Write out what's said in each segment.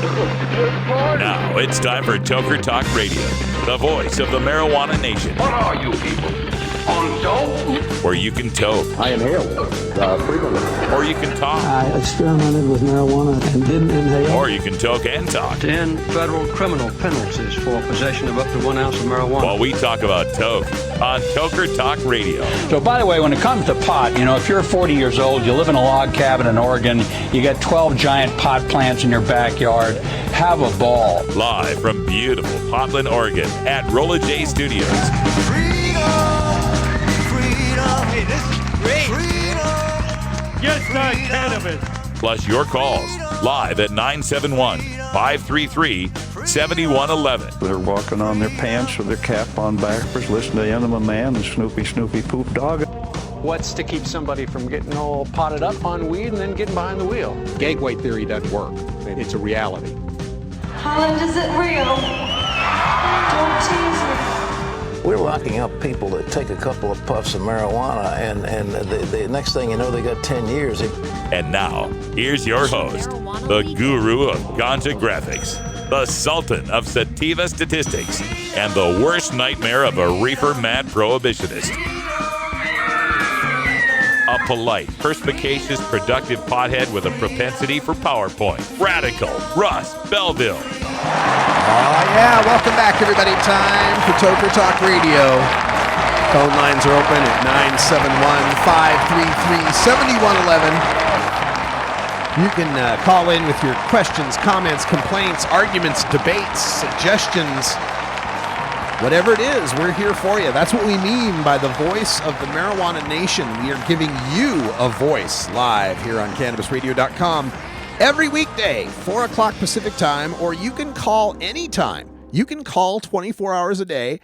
Now it's time for Toker Talk Radio, the voice of the marijuana nation. What are you people? On dope? Where you can toke. I inhale frequently. Or you can talk. I experimented with marijuana and didn't inhale. Or you can toke and talk. 10 federal criminal penalties for possession of up to 1 ounce of marijuana. While we talk about toke on Toker Talk Radio. So, by the way, when it comes to pot, if you're 40 years old, you live in a log cabin in Oregon, you got 12 giant pot plants in your backyard, have a ball. Live from beautiful Portland, Oregon at Rolla J Studios. Hey, this is great. Yes, Cannabis. Plus your calls live at 971-533-7111. They're walking on their pants with their cap on backwards, listening to Enema Man and Snoopy Poop Dog. What's to keep somebody from getting all potted up on weed and then getting behind the wheel? Gateway theory doesn't work. It's a reality. Holland, is it real? Don't tease me. We're locking up people that take a couple of puffs of marijuana, and the next thing you know, they got 10 years. And now, here's your host, the guru of ganja graphics, the sultan of sativa statistics, and the worst nightmare of a reefer mad prohibitionist. A polite, perspicacious, productive pothead with a propensity for PowerPoint. Radical Russ Belville. Oh, yeah. Welcome back, everybody. Time for Toker Talk Radio. Phone lines are open at 971-533-7111. You can call in with your questions, comments, complaints, arguments, debates, suggestions. Whatever it is, we're here for you. That's what we mean by the voice of the marijuana nation. We are giving you a voice live here on CannabisRadio.com. Every weekday, 4 o'clock Pacific time, or you can call anytime. You can call 24 hours a day.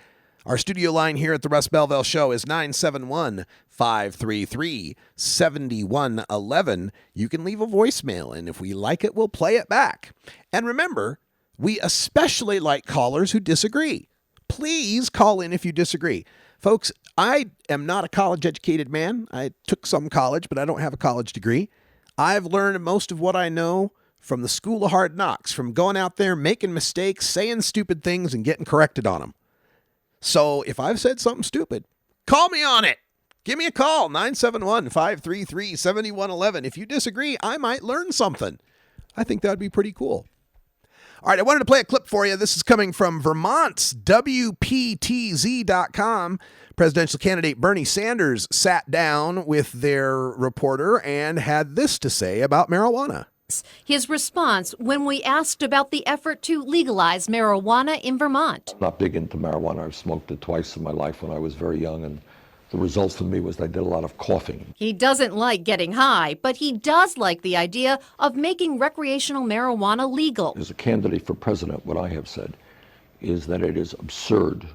Our studio line here at the Russ Belville Show is 971-533-7111. You can leave a voicemail, and if we like it, we'll play it back. And remember, we especially like callers who disagree. Please call in if you disagree. Folks, I am not a college-educated man. I took some college, but I don't have a college degree. I've learned most of what I know from the school of hard knocks, from going out there, making mistakes, saying stupid things, and getting corrected on them. So if I've said something stupid, call me on it. Give me a call, 971-533-7111. If you disagree, I might learn something. I think that would be pretty cool. All right, I wanted to play a clip for you. This is coming from Vermont's WPTZ.com. Presidential candidate Bernie Sanders sat down with their reporter and had this to say about marijuana. His response when we asked about the effort to legalize marijuana in Vermont. I'm not big into marijuana. I've smoked it twice in my life when I was very young, and the result for me was I did a lot of coughing. He doesn't like getting high, but he does like the idea of making recreational marijuana legal. As a candidate for president, what I have said is that it is absurd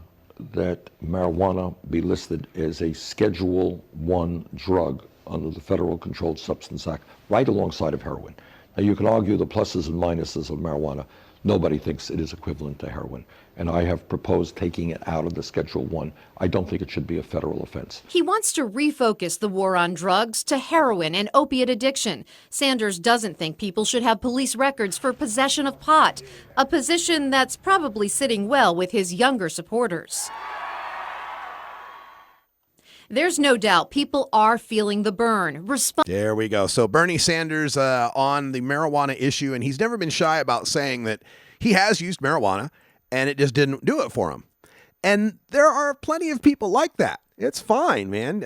that marijuana be listed as a Schedule I drug under the Federal Controlled Substance Act, right alongside of heroin. Now, you can argue the pluses and minuses of marijuana. Nobody thinks it is equivalent to heroin. And I have proposed taking it out of the Schedule I. I don't think it should be a federal offense. He wants to refocus the war on drugs to heroin and opiate addiction. Sanders doesn't think people should have police records for possession of pot, a position that's probably sitting well with his younger supporters. There's no doubt people are feeling the burn. There we go. So Bernie Sanders on the marijuana issue, and he's never been shy about saying that he has used marijuana and it just didn't do it for him. And there are plenty of people like that. It's fine, man.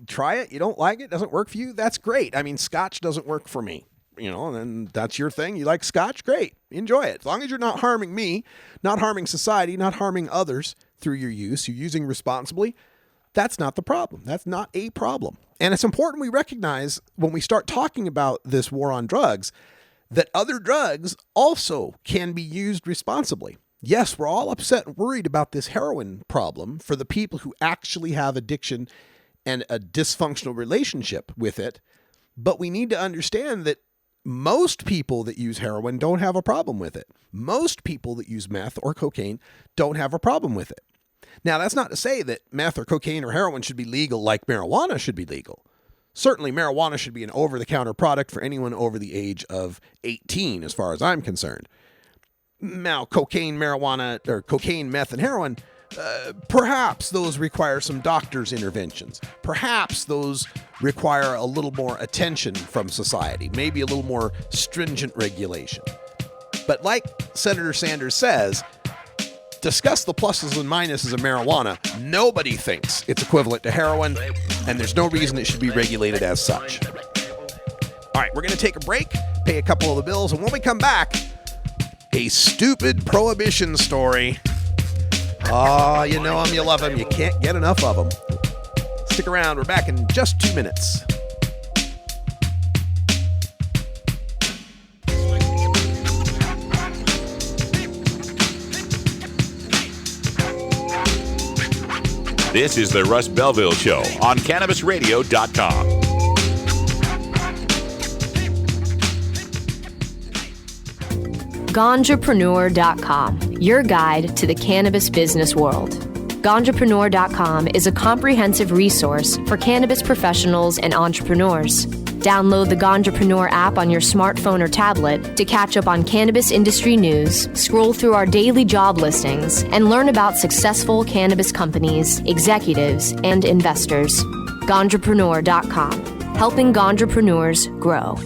Try it. You don't like it. Doesn't work for you. That's great. I mean, scotch doesn't work for me. And that's your thing. You like scotch? Great. Enjoy it. As long as you're not harming me, not harming society, not harming others through your use, you're using responsibly. That's not the problem. That's not a problem. And it's important we recognize when we start talking about this war on drugs that other drugs also can be used responsibly. Yes, we're all upset and worried about this heroin problem for the people who actually have addiction and a dysfunctional relationship with it. But we need to understand that most people that use heroin don't have a problem with it. Most people that use meth or cocaine don't have a problem with it. Now, that's not to say that meth or cocaine or heroin should be legal like marijuana should be legal. Certainly, marijuana should be an over-the-counter product for anyone over the age of 18, as far as I'm concerned. Now, cocaine, marijuana, or cocaine, meth, and heroin, perhaps those require some doctor's interventions. Perhaps those require a little more attention from society, maybe a little more stringent regulation. But like Senator Sanders says, discuss the pluses and minuses of marijuana. Nobody thinks it's equivalent to heroin, and there's no reason it should be regulated as such. All right, we're going to take a break, pay a couple of the bills, and when we come back, a stupid prohibition story. Oh, you know them, you love them, you can't get enough of them. Stick around, we're back in just 2 minutes. This is the Russ Belville Show on CannabisRadio.com. Ganjapreneur.com, your guide to the cannabis business world. Ganjapreneur.com is a comprehensive resource for cannabis professionals and entrepreneurs. Download the Ganjapreneur app on your smartphone or tablet to catch up on cannabis industry news, scroll through our daily job listings, and learn about successful cannabis companies, executives, and investors. Ganjapreneur.com, helping ganjapreneurs grow.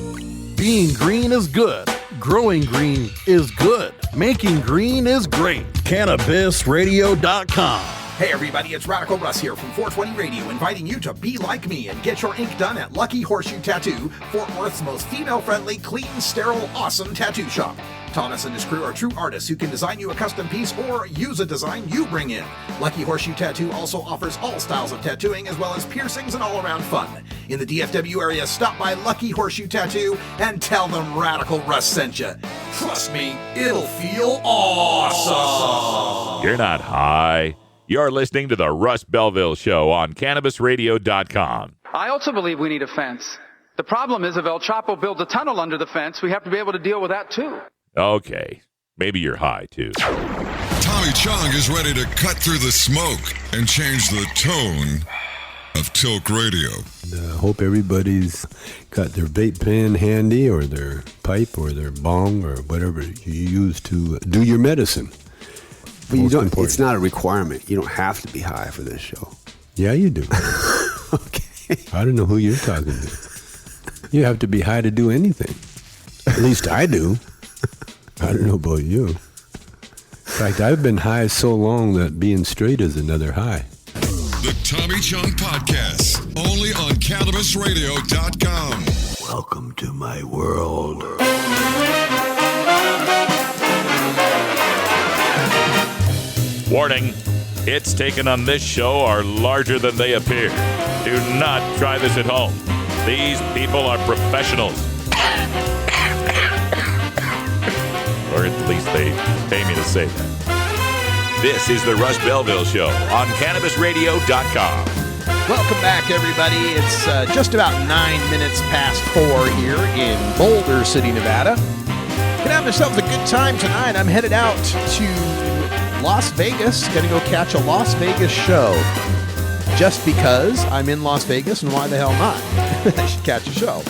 Being green is good. Growing green is good. Making green is great. CannabisRadio.com. Hey everybody, it's Radical Russ here from 420 Radio, inviting you to be like me and get your ink done at Lucky Horseshoe Tattoo, Fort Worth's most female-friendly, clean, sterile, awesome tattoo shop. Thomas and his crew are true artists who can design you a custom piece or use a design you bring in. Lucky Horseshoe Tattoo also offers all styles of tattooing as well as piercings and all-around fun. In the DFW area, stop by Lucky Horseshoe Tattoo and tell them Radical Russ sent you. Trust me, it'll feel awesome. You're not high. You're listening to the Russ Belville Show on CannabisRadio.com. I also believe we need a fence. The problem is if El Chapo builds a tunnel under the fence, we have to be able to deal with that too. Okay, maybe you're high too. Tommy Chong is ready to cut through the smoke and change the tone of Tilk Radio. I hope everybody's got their vape pen handy or their pipe or their bong or whatever you use to do your medicine. But you don't, it's not a requirement. You don't have to be high for this show. Yeah, you do. Okay. I don't know who you're talking to. You have to be high to do anything. At least I do. I don't know about you. In fact, I've been high so long that being straight is another high. The Tommy Chong Podcast, only on CannabisRadio.com. Welcome to my world. Warning, hits taken on this show are larger than they appear. Do not try this at home. These people are professionals. Or at least they pay me to say that. This is the Russ Belville Show on CannabisRadio.com. Welcome back, everybody. It's just about 9 minutes past 4 here in Boulder City, Nevada. Gonna have yourselves a good time tonight. I'm headed out to Las Vegas. Gonna go catch a Las Vegas show. Just because I'm in Las Vegas, and why the hell not? I should catch a show.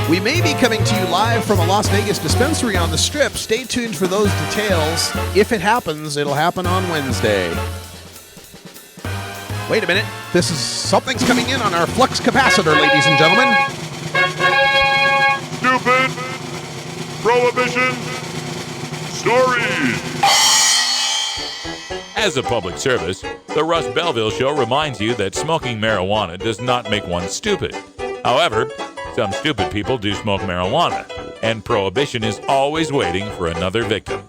We may be coming to you live from a Las Vegas dispensary on the Strip. Stay tuned for those details. If it happens, it'll happen on Wednesday. Wait a minute. Something's coming in on our flux capacitor, ladies and gentlemen. Stupid prohibition stories. As a public service, the Russ Belville Show reminds you that smoking marijuana does not make one stupid. However, some stupid people do smoke marijuana, and prohibition is always waiting for another victim.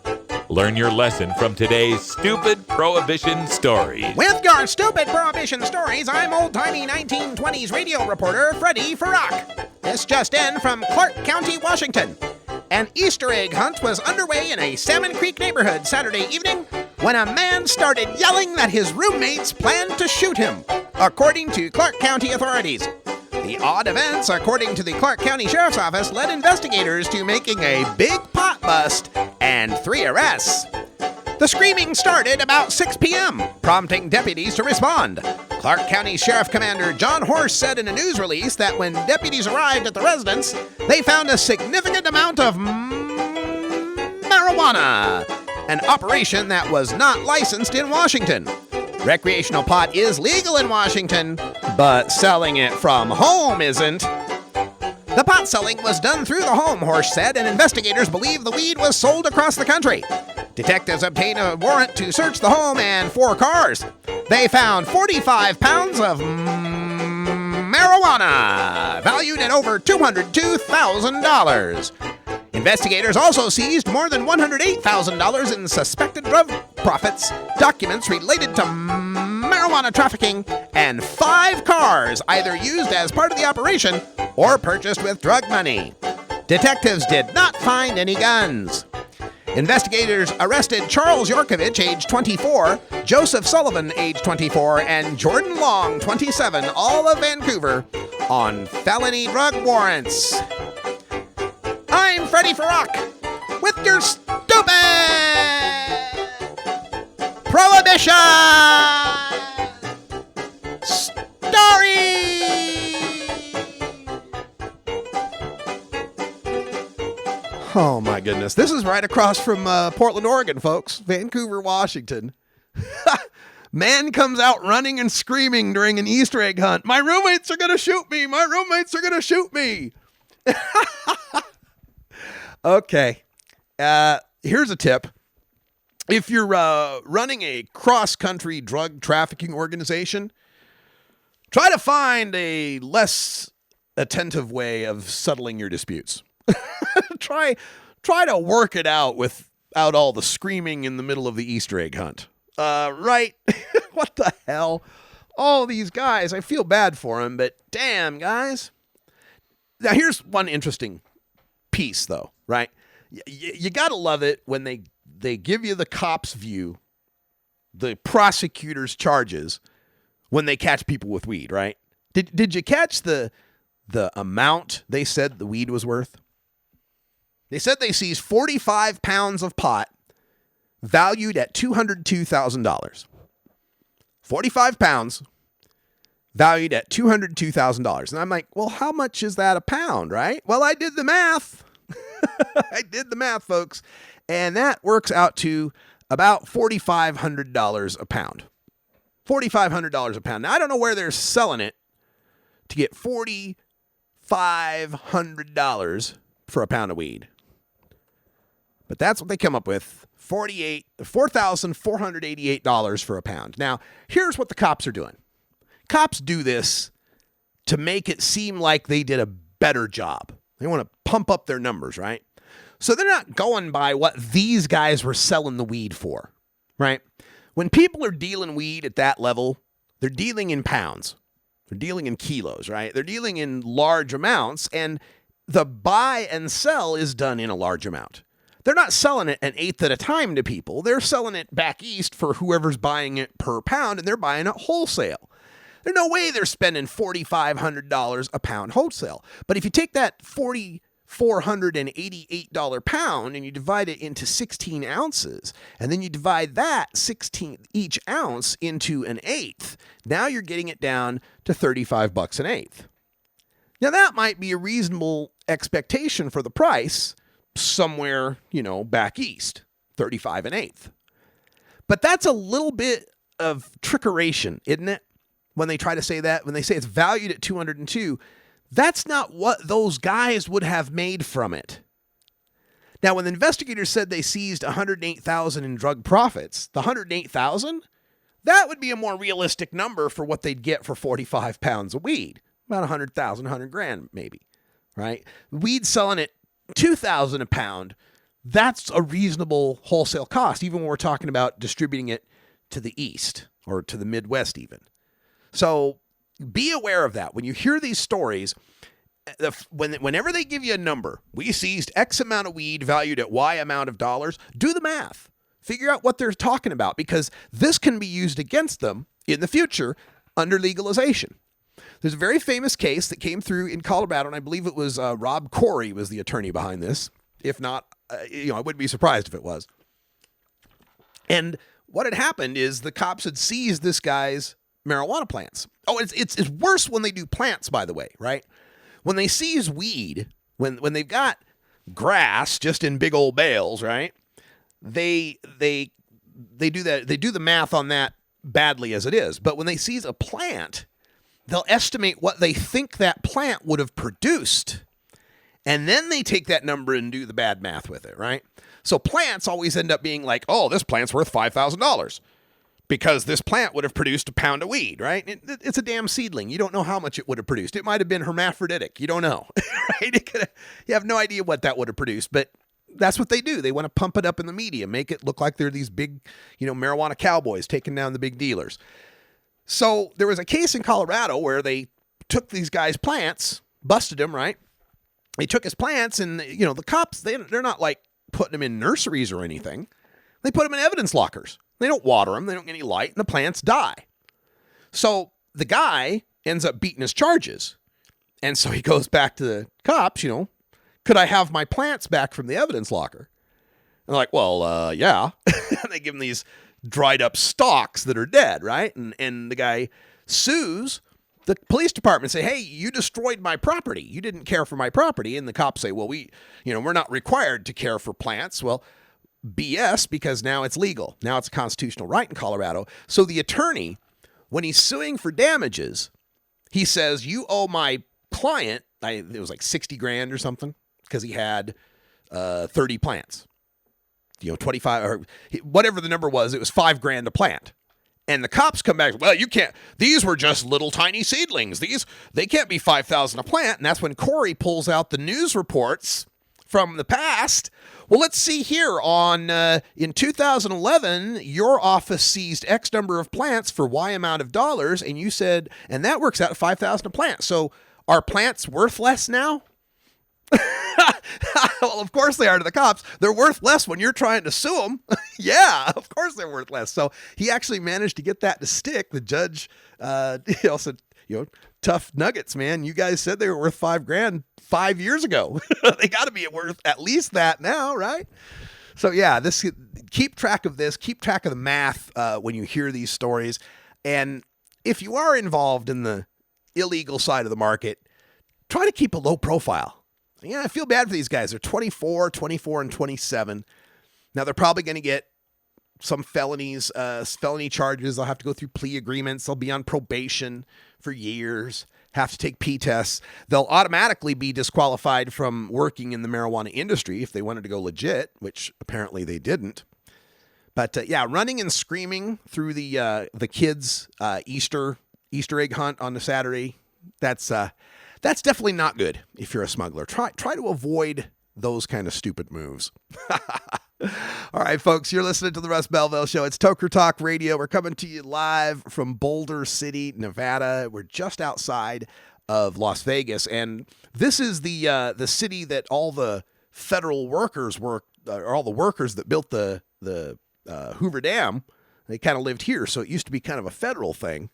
Learn your lesson from today's stupid prohibition stories. With your stupid prohibition stories, I'm old-timey 1920s radio reporter Freddie Farrak. This just in from Clark County, Washington. An Easter egg hunt was underway in a Salmon Creek neighborhood Saturday evening when a man started yelling that his roommates planned to shoot him, according to Clark County authorities. The odd events, according to the Clark County Sheriff's Office, led investigators to making a big pot bust and 3 arrests. The screaming started about 6 p.m., prompting deputies to respond. Clark County Sheriff Commander John Horse said in a news release that when deputies arrived at the residence, they found a significant amount of marijuana marijuana, an operation that was not licensed in Washington. Recreational pot is legal in Washington, but selling it from home isn't. The pot selling was done through the home, Horsch said, and investigators believe the weed was sold across the country. Detectives obtained a warrant to search the home and 4 cars. They found 45 pounds of marijuana, valued at over $202,000. Investigators also seized more than $108,000 in suspected drug profits, documents related to marijuana trafficking, and 5 cars either used as part of the operation or purchased with drug money. Detectives did not find any guns. Investigators arrested Charles Yorkovich, age 24, Joseph Sullivan, age 24, and Jordan Long, 27, all of Vancouver, on felony drug warrants. I'm Freddie Farrock with your stupid Prohibition story. Oh my goodness. This is right across from Portland, Oregon, folks. Vancouver, Washington. Man comes out running and screaming during an Easter egg hunt. My roommates are going to shoot me. My roommates are going to shoot me. Okay. Here's a tip. If you're running a cross-country drug trafficking organization, try to find a less attentive way of settling your disputes. Try to work it out without all the screaming in the middle of the Easter egg hunt. Right? What the hell? All these guys, I feel bad for them, but damn, guys. Now, here's one interesting piece, though, right? You got to love it when they give you the cop's view, the prosecutor's charges, when they catch people with weed, right? Did you catch the amount they said the weed was worth? They said they seized 45 pounds of pot valued at $202,000. 45 pounds valued at $202,000. And I'm like, well, how much is that a pound, right? Well, I did the math. I did the math, folks. And that works out to about $4,500 a pound. $4,500 a pound. Now, I don't know where they're selling it to get $4,500 for a pound of weed. But that's what they come up with, $4,488 for a pound. Now, here's what the cops are doing. Cops do this to make it seem like they did a better job. They want to pump up their numbers, right? So they're not going by what these guys were selling the weed for, right? When people are dealing weed at that level, they're dealing in pounds. They're dealing in kilos, right? They're dealing in large amounts, and the buy and sell is done in a large amount. They're not selling it an eighth at a time to people. They're selling it back east for whoever's buying it per pound, and they're buying it wholesale. There's no way they're spending $4,500 a pound wholesale. But if you take that $4,488 pound and you divide it into 16 ounces, and then you divide that 16 each ounce into an eighth, now you're getting it down to $35 an eighth. Now that might be a reasonable expectation for the price somewhere, back east, 35 an eighth. But that's a little bit of trickeration, isn't it? When they try to say that, when they say it's valued at 202, that's not what those guys would have made from it. Now, when the investigators said they seized $108,000 in drug profits, the $108,000, that would be a more realistic number for what they'd get for 45 pounds of weed. About $100,000, $100,000 maybe, right? Weed selling at $2,000 a pound, that's a reasonable wholesale cost, even when we're talking about distributing it to the East or to the Midwest even. So be aware of that. When you hear these stories, whenever they give you a number, we seized X amount of weed valued at Y amount of dollars, do the math. Figure out what they're talking about, because this can be used against them in the future under legalization. There's a very famous case that came through in Colorado, and I believe it was Rob Corey was the attorney behind this. If not, I wouldn't be surprised if it was. And what had happened is the cops had seized this guy's marijuana plants. Oh, it's worse when they do plants, by the way, right? When they seize weed, when they've got grass just in big old bales, right? they do that. They do the math on that badly as it is. But when they seize a plant, they'll estimate what they think that plant would have produced. And then they take that number and do the bad math with it, right? So plants always end up being like, oh, this plant's worth $5,000 because this plant would have produced a pound of weed, right? It's a damn seedling. You don't know how much it would have produced. It might have been hermaphroditic. You don't know, right? You have no idea what that would have produced, but that's what they do. They want to pump it up in the media, make it look like they're these big, marijuana cowboys taking down the big dealers. So there was a case in Colorado where they took these guys' plants, busted them, right? They took his plants and, the cops, they're not like putting them in nurseries or anything. They put them in evidence lockers. They don't water them. They don't get any light, and the plants die. So the guy ends up beating his charges. And so he goes back to the cops, could I have my plants back from the evidence locker? And they're like, well, yeah. They give him these dried up stalks that are dead, right? And the guy sues the police department, say, hey, you destroyed my property. You didn't care for my property. And the cops say, well, we're not required to care for plants. Well, BS, because now it's legal. Now it's a constitutional right in Colorado. So the attorney, when he's suing for damages, he says, you owe my client, it was like 60 grand or something, because he had 30 plants. 25 or whatever the number was, it was $5 grand a plant. And the cops come back, well, you can't, these were just little tiny seedlings. They can't be 5,000 a plant. And that's when Corey pulls out the news reports from the past. Well, let's see here in 2011, your office seized X number of plants for Y amount of dollars. And you said, and that works out to 5,000 a plant. So are plants worth less now? Well, of course they are to the cops. They're worth less when you're trying to sue them. Yeah, of course they're worth less. So he actually managed to get that to stick. The judge, said, tough nuggets, man. You guys said they were worth $5 grand 5 years ago. They got to be worth at least that now, right? So yeah, keep track of this. Keep track of the math when you hear these stories. And if you are involved in the illegal side of the market, try to keep a low profile. Yeah, I feel bad for these guys. They're 24, and 27. Now, they're probably going to get some felony charges. They'll have to go through plea agreements. They'll be on probation for years, have to take P tests. They'll automatically be disqualified from working in the marijuana industry if they wanted to go legit, which apparently they didn't. But running and screaming through the kids' Easter egg hunt on the Saturday, that's definitely not good if you're a smuggler. Try to avoid those kind of stupid moves. All right, folks, you're listening to the Russ Belville Show. It's Toker Talk Radio. We're coming to you live from Boulder City, Nevada. We're just outside of Las Vegas, and this is the city that all the federal workers all the workers that built the Hoover Dam. They kind of lived here, so it used to be kind of a federal thing.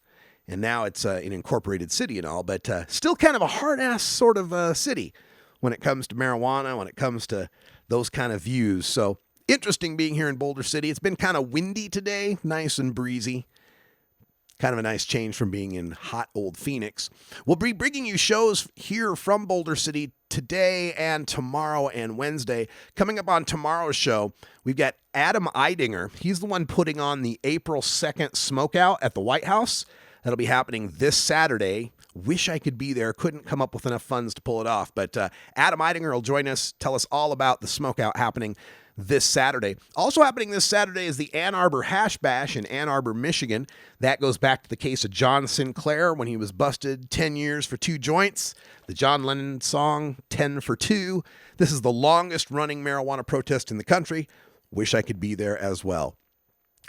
And now it's an incorporated city and all, but still kind of a hard-ass sort of city when it comes to marijuana, when it comes to those kind of views. So interesting being here in Boulder City. It's been kind of windy today, nice and breezy. Kind of a nice change from being in hot old Phoenix. We'll be bringing you shows here from Boulder City today and tomorrow and Wednesday. Coming up on tomorrow's show, we've got Adam Eidinger. He's the one putting on the April 2nd smokeout at the White House. That'll be happening this Saturday. Wish I could be there. Couldn't come up with enough funds to pull it off. But Adam Eidinger will join us, tell us all about the smokeout happening this Saturday. Also happening this Saturday is the Ann Arbor Hash Bash in Ann Arbor, Michigan. That goes back to the case of John Sinclair when he was busted 10 years for 2 joints. The John Lennon song, 10 for 2. This is the longest running marijuana protest in the country. Wish I could be there as well.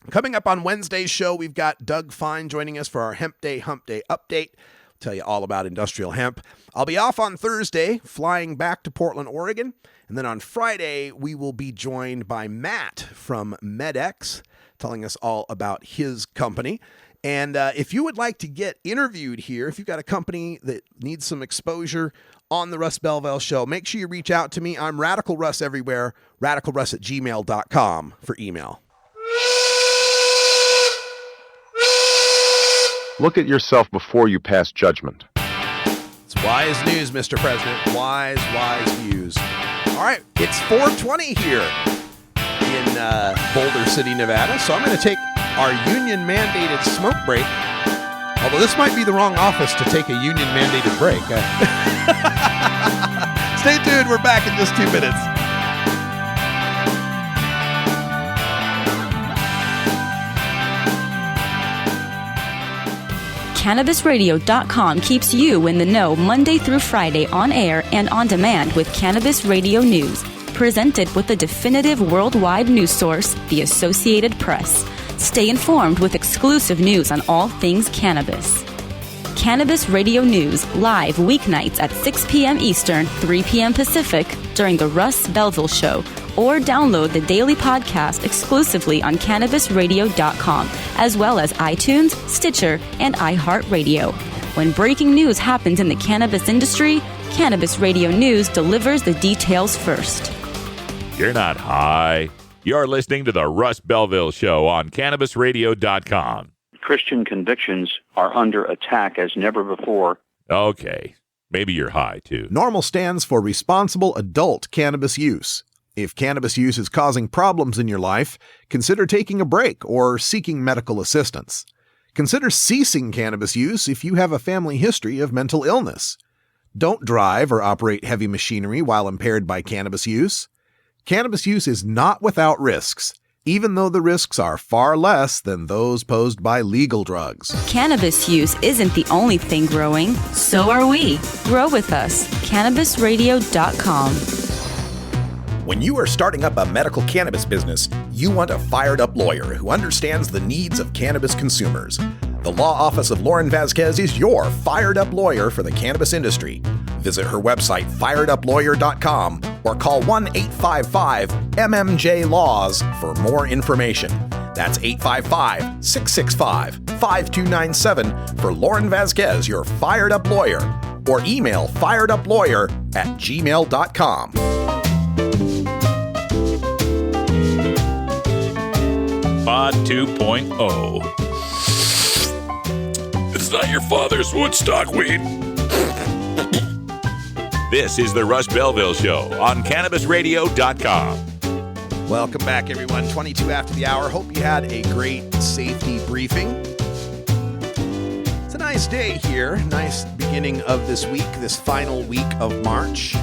Coming up on Wednesday's show, we've got Doug Fine joining us for our Hemp Day, Hump Day update. I'll tell you all about industrial hemp. I'll be off on Thursday, flying back to Portland, Oregon. And then on Friday, we will be joined by Matt from MedX, telling us all about his company. And if you would like to get interviewed here, if you've got a company that needs some exposure on the Russ Belville Show, make sure you reach out to me. I'm Radical Russ everywhere, radicalruss@gmail.com for email. Look at yourself before you pass judgment. It's wise news, Mr. President. Wise views. All right, it's 4:20 here. in Boulder City, Nevada. So I'm going to take our union-mandated smoke break. Although this might be the wrong office to take a union-mandated break. Stay tuned. We're back in just 2 minutes. CannabisRadio.com keeps you in the know Monday through Friday on air and on demand with Cannabis Radio News. Presented with the definitive worldwide news source, the Associated Press. Stay informed with exclusive news on all things cannabis. Cannabis Radio News, live weeknights at 6 p.m. Eastern, 3 p.m. Pacific, during the Russ Belville Show, or download the daily podcast exclusively on CannabisRadio.com, as well as iTunes, Stitcher, and iHeartRadio. When breaking news happens in the cannabis industry, Cannabis Radio News delivers the details first. You're not high. You're listening to the Russ Belville Show on CannabisRadio.com. Christian convictions are under attack as never before. Okay, maybe you're high too. NORMAL stands for Responsible Adult Cannabis Use. If cannabis use is causing problems in your life, consider taking a break or seeking medical assistance. Consider ceasing cannabis use if you have a family history of mental illness. Don't drive or operate heavy machinery while impaired by cannabis use. Cannabis use is not without risks, even though the risks are far less than those posed by legal drugs. Cannabis use isn't the only thing growing, so are we. Grow with us. CannabisRadio.com. When you are starting up a medical cannabis business, you want a fired-up lawyer who understands the needs of cannabis consumers. The law office of Lauren Vasquez is your fired-up lawyer for the cannabis industry. Visit her website, fireduplawyer.com, or call 1-855-MMJ-LAWS for more information. That's 855-665-5297 for Lauren Vasquez, your fired-up lawyer, or email fireduplawyer@gmail.com. 2.0. It's not your father's Woodstock weed. This is the Russ Belville Show on CannabisRadio.com. Welcome back, everyone. 22 after the hour. Hope you had a great safety briefing. It's a nice day here. Nice beginning of this week, this final week of March.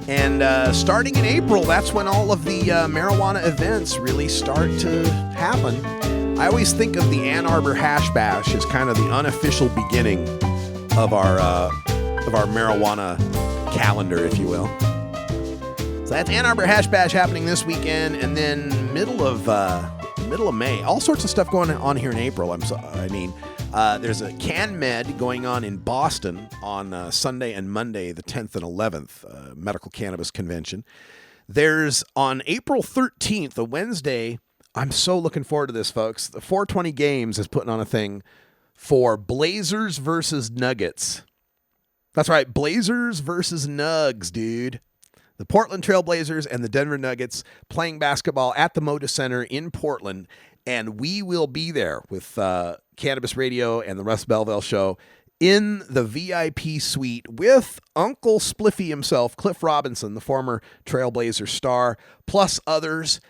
And starting in April, that's when all of the marijuana events really start to happen. I always think of the Ann Arbor Hash Bash as kind of the unofficial beginning of our marijuana calendar, if you will. So that's Ann Arbor Hash Bash happening this weekend, and then middle of May, all sorts of stuff going on here in April. There's a CanMed going on in Boston on Sunday and Monday, the 10th and 11th, medical cannabis convention. There's on April 13th, a Wednesday. I'm so looking forward to this, folks. The 420 Games is putting on a thing for Blazers versus Nuggets. That's right, Blazers versus Nugs, dude. The Portland Trail Blazers and the Denver Nuggets playing basketball at the Moda Center in Portland, and we will be there with Cannabis Radio and the Russ Belville Show in the VIP suite with Uncle Spliffy himself, Cliff Robinson, the former Trailblazer star, plus others.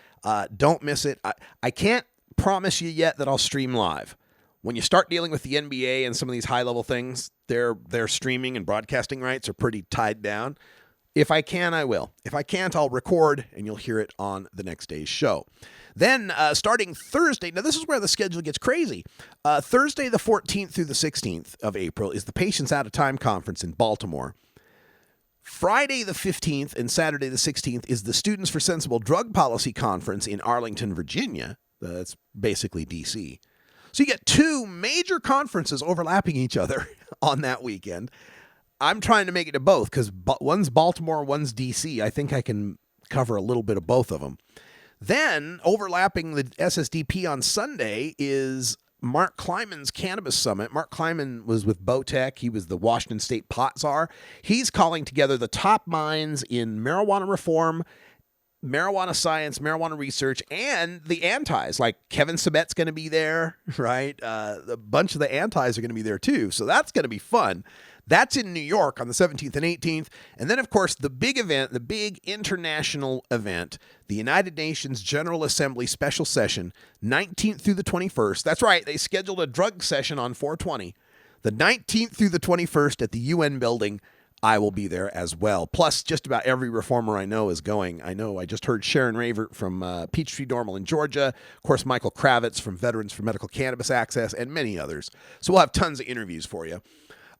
Don't miss it. I can't promise you yet that I'll stream live. When you start dealing with the NBA and some of these high-level things, their streaming and broadcasting rights are pretty tied down. If I can, I will. If I can't, I'll record, and you'll hear it on the next day's show. Then, starting Thursday, now this is where the schedule gets crazy. Thursday the 14th through the 16th of April is the Patients Out of Time Conference in Baltimore. Friday the 15th and Saturday the 16th is the Students for Sensible Drug Policy Conference in Arlington, Virginia. That's basically D.C. So you get two major conferences overlapping each other on that weekend. I'm trying to make it to both because one's Baltimore, one's D.C. I think I can cover a little bit of both of them. Then, overlapping the SSDP on Sunday is Mark Kleiman's Cannabis Summit. Mark Kleiman was with Botech. He was the Washington State pot czar. He's calling together the top minds in marijuana reform marijuana science, marijuana research, and the antis. Like Kevin Sabet's going to be there, right? A bunch of the antis are going to be there too. So that's going to be fun. That's in New York on the 17th and 18th. And then, of course, the big event, the big international event, the United Nations General Assembly Special Session, 19th through the 21st. That's right. They scheduled a drug session on 4/20. The 19th through the 21st at the UN building. I will be there as well. Plus, just about every reformer I know is going. I know I just heard Sharon Ravert from Peachtree Normal in Georgia. Of course, Michael Kravitz from Veterans for Medical Cannabis Access, and many others. So we'll have tons of interviews for you.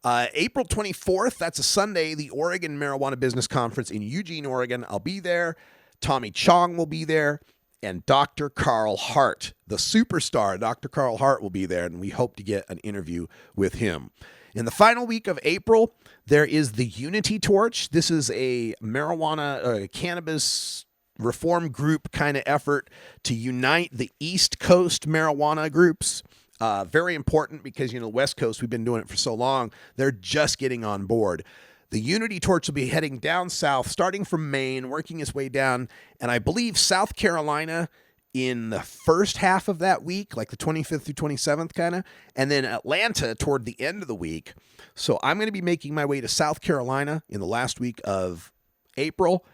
April 24th, that's a Sunday, the Oregon Marijuana Business Conference in Eugene, Oregon. I'll be there. Tommy Chong will be there. And Dr. Carl Hart, the superstar, Dr. Carl Hart will be there, and we hope to get an interview with him. In the final week of April, there is the Unity Torch. This is a marijuana, cannabis reform group kind of effort to unite the East Coast marijuana groups. Very important because, you know, West Coast, we've been doing it for so long. They're just getting on board. The Unity Torch will be heading down south, starting from Maine, working its way down, and I believe South Carolina in the first half of that week, like the 25th through 27th kind of, and then Atlanta toward the end of the week. So I'm going to be making my way to South Carolina in the last week of April,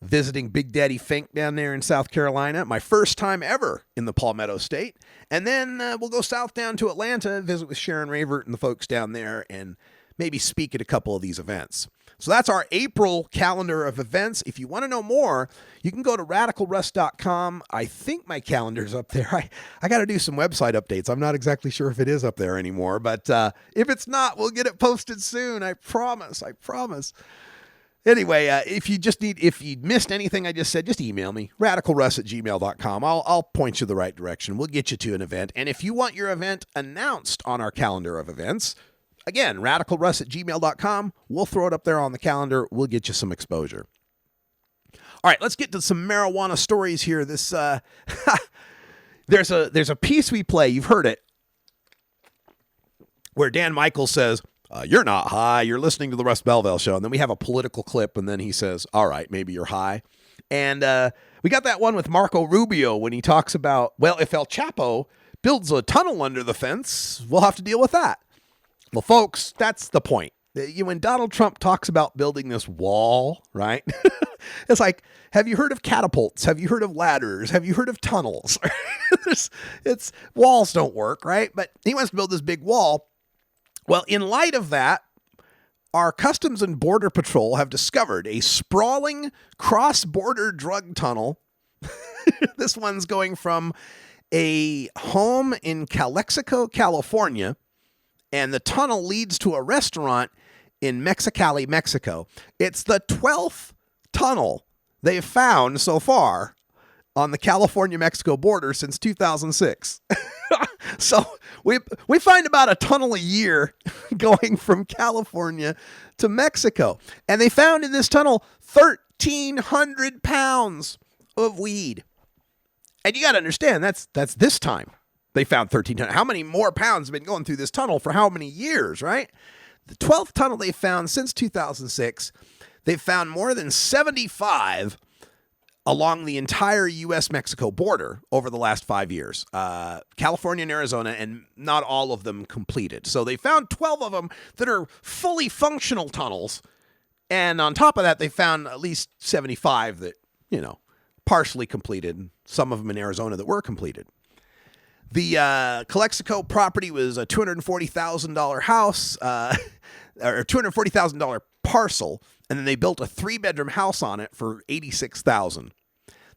visiting Big Daddy Fink down there in South Carolina, my first time ever in the Palmetto State. And then we'll go south down to Atlanta, visit with Sharon Ravert and the folks down there, and maybe speak at a couple of these events. So that's our April calendar of events. If you want to know more, you can go to radicalruss.com. I think my calendar's up there. I got to do some website updates. I'm not exactly sure if it is up there anymore, but if it's not, we'll get it posted soon. I promise. Anyway, if you missed anything I just said, just email me, radicalruss@gmail.com. I'll point you the right direction. We'll get you to an event. And if you want your event announced on our calendar of events, again, radicalruss@gmail.com. We'll throw it up there on the calendar. We'll get you some exposure. All right, let's get to some marijuana stories here. This there's a piece we play. You've heard it, where Dan Michaels says, "You're not high. You're listening to the Russ Belville Show." And then we have a political clip, and then he says, "All right, maybe you're high." And we got that one with Marco Rubio when he talks about, well, if El Chapo builds a tunnel under the fence, we'll have to deal with that. Well, folks, that's the point. When Donald Trump talks about building this wall, right? It's like, have you heard of catapults? Have you heard of ladders? Have you heard of tunnels? It's walls don't work, right? But he wants to build this big wall. Well, in light of that, our Customs and Border Patrol have discovered a sprawling cross-border drug tunnel. This one's going from a home in Calexico, California, and the tunnel leads to a restaurant in Mexicali, Mexico. It's the 12th tunnel they've found so far on the California-Mexico border since 2006. So we find about a tunnel a year going from California to Mexico. And they found in this tunnel 1,300 pounds of weed. And you got to understand, that's this time. They found 1,300. How many more pounds have been going through this tunnel for how many years, right? The 12th tunnel they found since 2006. They've found more than 75 along the entire U.S.-Mexico border over the last 5 years. California and Arizona, and not all of them completed. So they found 12 of them that are fully functional tunnels. And on top of that, they found at least 75 that, partially completed. Some of them in Arizona that were completed. The Calexico property was a $240,000 house, or $240,000 parcel, and then they built a 3-bedroom house on it for $86,000.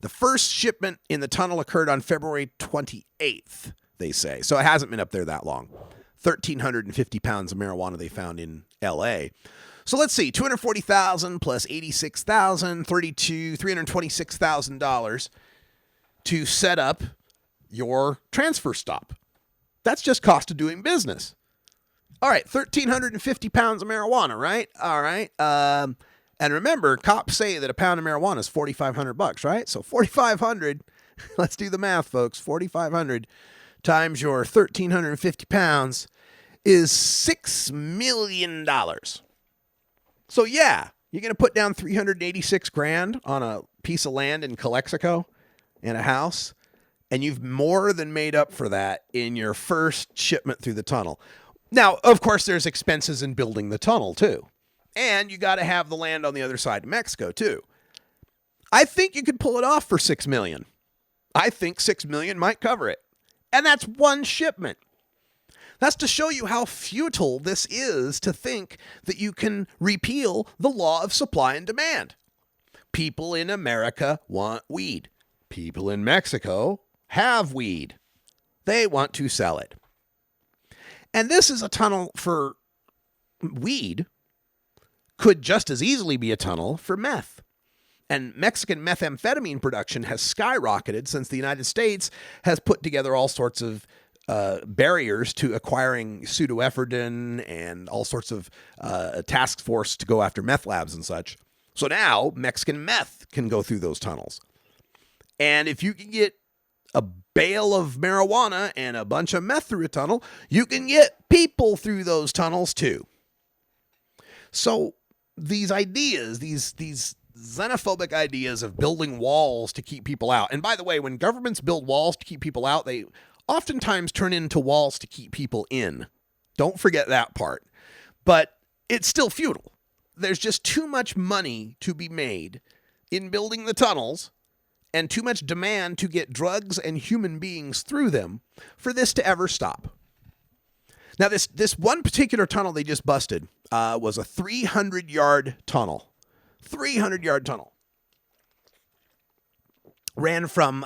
The first shipment in the tunnel occurred on February 28th, they say. So it hasn't been up there that long. 1,350 pounds of marijuana they found in L.A. So let's see, $240,000 plus $86,000, $326,000 to set up your transfer stop. That's just cost of doing business. All right, 1,350 pounds of marijuana, right? All right. And remember, cops say that a pound of marijuana is $4,500, right? So 4,500, let's do the math, folks. 4,500 times your 1,350 pounds is $6 million. So yeah, you're going to put down $386,000 on a piece of land in Calexico in a house, and you've more than made up for that in your first shipment through the tunnel. Now, of course, there's expenses in building the tunnel too. And you got to have the land on the other side of Mexico too. I think you could pull it off for $6 million. I think $6 million might cover it. And that's one shipment. That's to show you how futile this is to think that you can repeal the law of supply and demand. People in America want weed. People in Mexico have weed. They want to sell it. And this is a tunnel for weed, could just as easily be a tunnel for meth. And Mexican methamphetamine production has skyrocketed since the United States has put together all sorts of barriers to acquiring pseudoephedrine and all sorts of task force to go after meth labs and such. So now Mexican meth can go through those tunnels. And if you can get a bale of marijuana and a bunch of meth through a tunnel, you can get people through those tunnels too. So these ideas, these xenophobic ideas of building walls to keep people out. And by the way, when governments build walls to keep people out, they oftentimes turn into walls to keep people in. Don't forget that part. But it's still futile. There's just too much money to be made in building the tunnels and too much demand to get drugs and human beings through them for this to ever stop. Now, this one particular tunnel they just busted was a 300-yard tunnel. 300-yard tunnel. Ran from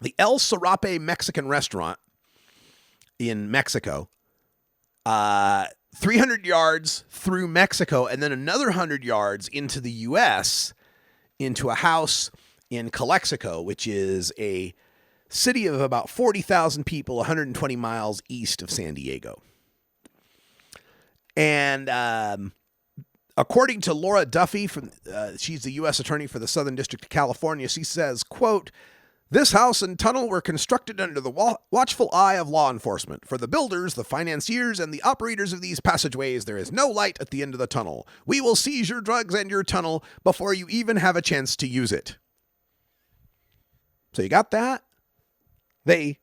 the El Sarape Mexican restaurant in Mexico, 300 yards through Mexico, and then another 100 yards into the U.S., into a house in Calexico, which is a city of about 40,000 people, 120 miles east of San Diego. And according to Laura Duffy, she's the U.S. Attorney for the Southern District of California, she says, quote, "This house and tunnel were constructed under the watchful eye of law enforcement. For the builders, the financiers, and the operators of these passageways, there is no light at the end of the tunnel. We will seize your drugs and your tunnel before you even have a chance to use it." So you got that? They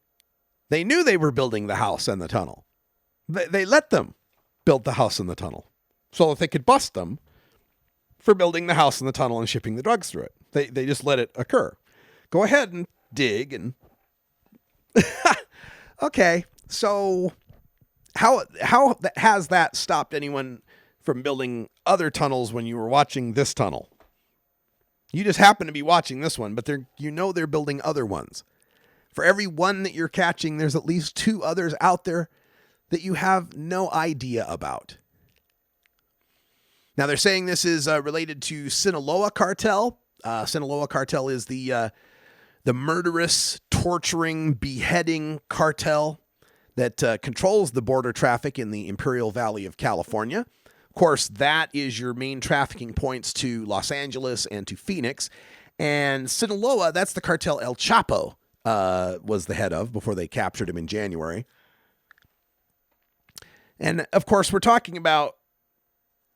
knew they were building the house and the tunnel. They let them build the house and the tunnel so that they could bust them for building the house and the tunnel and shipping the drugs through it. They just let it occur. Go ahead and dig and okay. So how has that stopped anyone from building other tunnels when you were watching this tunnel? You just happen to be watching this one, but they're building other ones. For every one that you're catching, there's at least two others out there that you have no idea about. Now they're saying this is related to Sinaloa cartel. Sinaloa cartel is the murderous, torturing, beheading cartel that controls the border traffic in the Imperial Valley of California. Of course, that is your main trafficking points to Los Angeles and to Phoenix. And Sinaloa, that's the cartel El Chapo was the head of before they captured him in January. And of course, we're talking about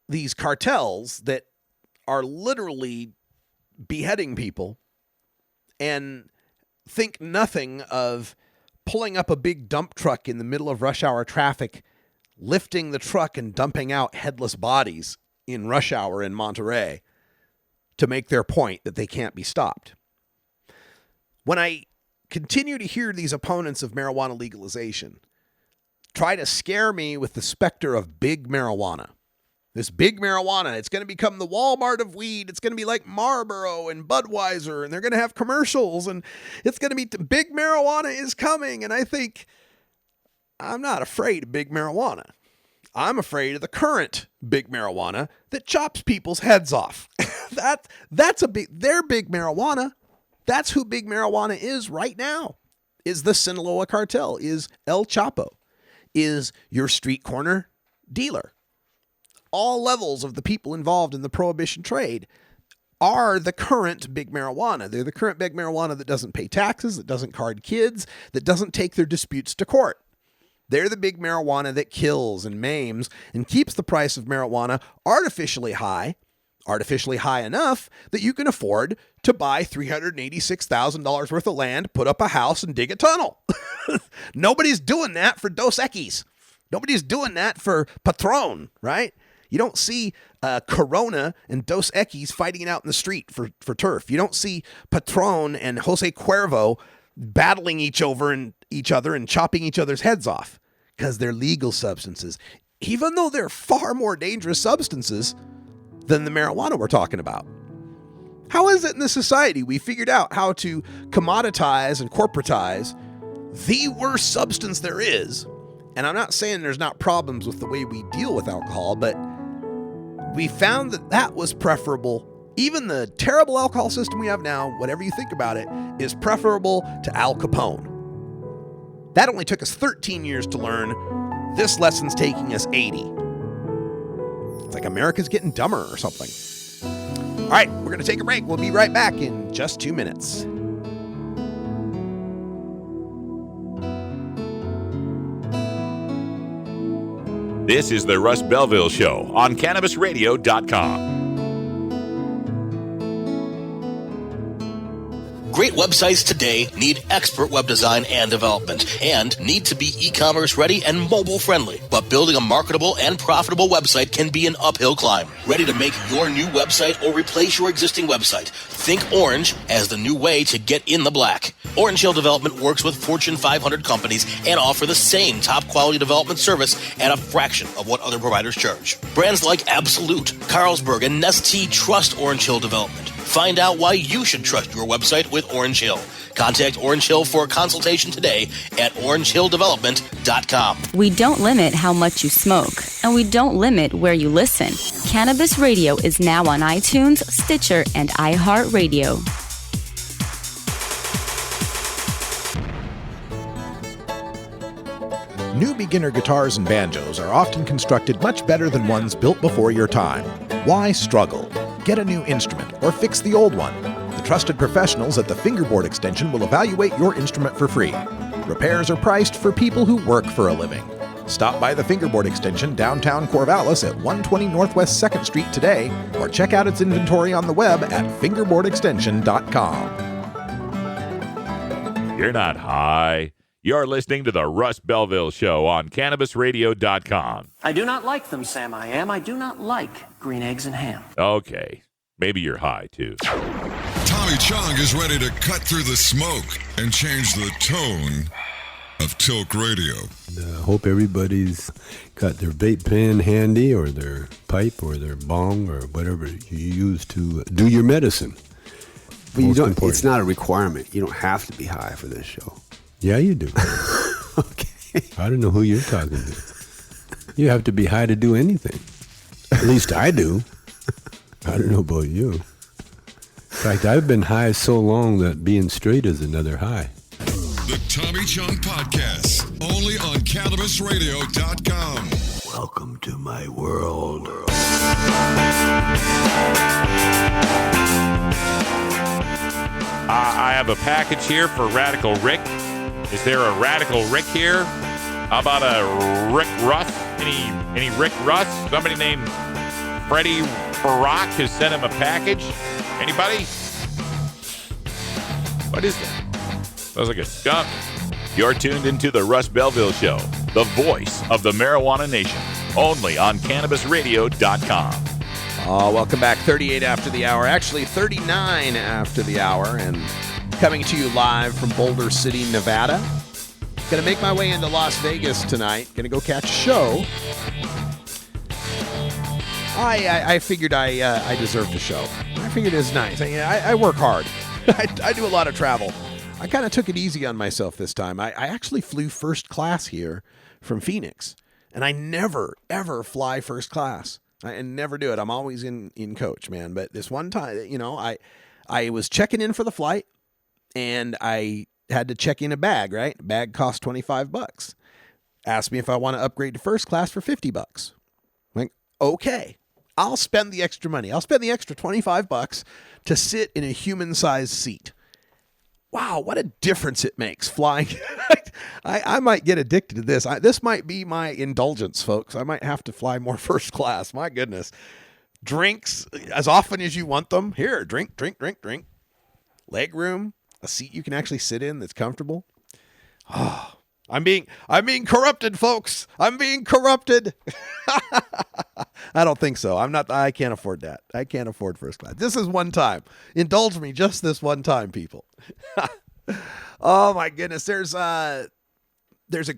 these cartels that are literally beheading people and think nothing of pulling up a big dump truck in the middle of rush hour traffic, lifting the truck and dumping out headless bodies in rush hour in Monterey to make their point that they can't be stopped. When I continue to hear these opponents of marijuana legalization try to scare me with the specter of big marijuana, this big marijuana, it's going to become the Walmart of weed. It's going to be like Marlboro and Budweiser, and they're going to have commercials, and it's going to be big marijuana is coming. And I think, I'm not afraid of big marijuana. I'm afraid of the current big marijuana that chops people's heads off. They're big marijuana. That's who big marijuana is right now. Is the Sinaloa cartel, is El Chapo, is your street corner dealer. All levels of the people involved in the prohibition trade are the current big marijuana. They're the current big marijuana that doesn't pay taxes, that doesn't card kids, that doesn't take their disputes to court. They're the big marijuana that kills and maims and keeps the price of marijuana artificially high, artificially high enough that you can afford to buy $386,000 worth of land, put up a house, and dig a tunnel. Nobody's doing that for Dos Equis. Nobody's doing that for Patron, right? You don't see Corona and Dos Equis fighting it out in the street for turf. You don't see Patron and Jose Cuervo battling each other and chopping each other's heads off because they're legal substances, even though they're far more dangerous substances than the marijuana we're talking about. How is it in this society we figured out how to commoditize and corporatize the worst substance there is? And I'm not saying there's not problems with the way we deal with alcohol, but we found that was preferable. Even the terrible alcohol system we have now, whatever you think about it, is preferable to Al Capone. That only took us 13 years to learn. This lesson's taking us 80. It's like America's getting dumber or something. All right, we're going to take a break. We'll be right back in just 2 minutes. This is the Russ Belville Show on CannabisRadio.com. Great websites today need expert web design and development and need to be e-commerce ready and mobile friendly. But building a marketable and profitable website can be an uphill climb. Ready to make your new website or replace your existing website? Think Orange as the new way to get in the black. Orange Hill Development works with Fortune 500 companies and offer the same top quality development service at a fraction of what other providers charge. Brands like Absolute, Carlsberg, and Nestea trust Orange Hill Development. Find out why you should trust your website with Orange Hill. Contact Orange Hill for a consultation today at orangehilldevelopment.com. We don't limit how much you smoke, and we don't limit where you listen. Cannabis Radio is now on iTunes, Stitcher, and iHeartRadio. New beginner guitars and banjos are often constructed much better than ones built before your time. Why struggle? Get a new instrument or fix the old one. The trusted professionals at the Fingerboard Extension will evaluate your instrument for free. Repairs are priced for people who work for a living. Stop by the Fingerboard Extension downtown Corvallis at 120 Northwest 2nd Street today or check out its inventory on the web at fingerboardextension.com. You're not high. You're listening to the Russ Belville Show on CannabisRadio.com. I do not like them, Sam. I do not like green eggs and ham. Okay. Maybe you're high, too. Tommy Chong is ready to cut through the smoke and change the tone of Tilk Radio. I hope everybody's got their vape pen handy or their pipe or their bong or whatever you use to do your medicine. But you don't, it's not a requirement. You don't have to be high for this show. Yeah, you do. Okay. I don't know who you're talking to. You have to be high to do anything. At least I do. I don't know about you. In fact, I've been high so long that being straight is another high. The Tommy Chong Podcast, only on CannabisRadio.com. Welcome to my world. I have a package here for Radical Rick. Is there a Radical Rick here? How about a Rick Russ? Any Rick Russ? Somebody named Freddie Barack has sent him a package. Anybody? What is that? Sounds like a skunk. You're tuned into the Russ Belville Show, the voice of the marijuana nation, only on CannabisRadio.com. Welcome back. 38 after the hour. Actually, 39 after the hour. And coming to you live from Boulder City, Nevada. Going to make my way into Las Vegas tonight. Going to go catch a show. I figured I deserved a show. I figured it was nice. I work hard. I do a lot of travel. I kind of took it easy on myself this time. I actually flew first class here from Phoenix. And I never, ever fly first class. I never do it. I'm always in coach, man. But this one time, I was checking in for the flight, and I had to check in a bag, right? A bag cost $25. Asked me if I want to upgrade to first class for $50. I'm like, okay, I'll spend the extra money. I'll spend the extra $25 to sit in a human-sized seat. Wow, what a difference it makes flying. I might get addicted to this. This might be my indulgence, folks. I might have to fly more first class. My goodness. drinks as often as you want them. Here, drink. Leg room, a seat you can actually sit in that's comfortable. Oh, I'm being corrupted, folks. I'm being corrupted. I don't think so. I can't afford that. I can't afford first class. This is one time. Indulge me just this one time, people. Oh my goodness. There's a